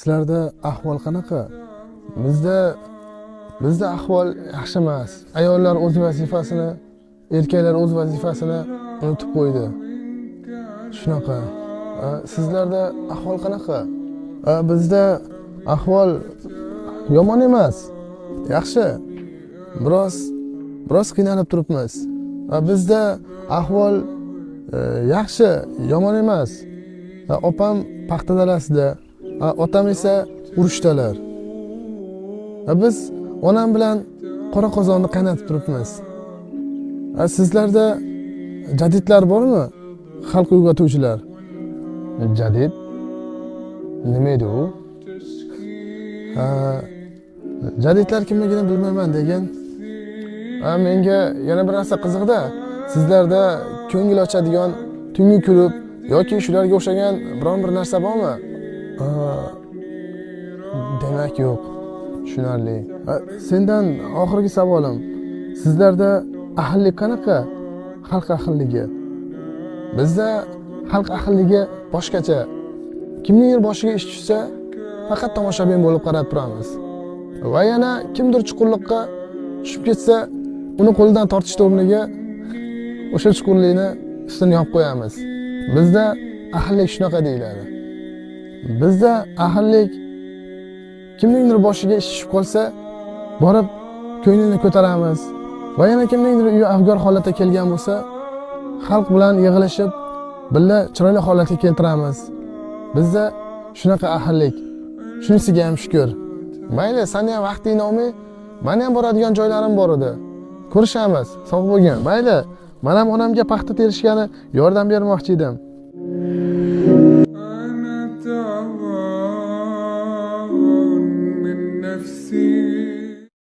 Sizlarda ahvol qanaqa? Bizda ahvol yaxshi emas. Ayollar o'z vazifasini, erkaklar o'z vazifasini unutib qo'ydi. Shunaqa. Sizlarda ahvol qanaqa? Bizda ahvol yomon emas. Yaxshi. Biroz qiynalib turibmiz. Bizda ahvol yaxshi, yomon emas. Opam paxta dalasida, otam esa urushdalar. Biz onam bilan qora qozonni qaynatib turibmiz. Sizlarda jadidlar bormi? Xalq uyg'otuvchilar. Jadid? Nima edi u? Jadidlar kimligini bilmayman degan. Menga yana bir narsa qiziqda. Sizlarda ko'ngil ochadigan, tungi kulib yoki shularga o'xshagan biron bir narsa bormi? Demak yo'q. Tushunarli. Sendan oxirgi savolim. Sizlarda ahillik qanaqa? Xalq ahilligi. Bizda xalq ahilligi boshqacha. Kimning boshiga ish tushsa, faqat tomoshabin bo'lib qarab turamiz. Va yana kimdir chuqurlikqa tushib ketsa, uni qo'lidan tortish o'rniga o'sha chuqurlikni ustini yopib qo'yamiz. Bizda ahillik shunaqa deyiladi. Bizda ahillik kimningdir boshiga ish tushib qolsa, borib ko'nglini ko'taramiz. Va yana kimningdir uyi afgor holatga kelgan bo'lsa, xalq bilan yig'ilishib, birga chiroyli holatga keltiramiz. Bizda shunaqa ahillik. Shunisiga ham shukr. Mayli, seni ham vaqtingni olmay, meni ham boradigan joylarim bor edi. Ko'rishamiz. Sog' bo'lgin. Mayli, men ham onamga paxta terishgani yordam bermoqchi edim. أنا تعبان من نفسي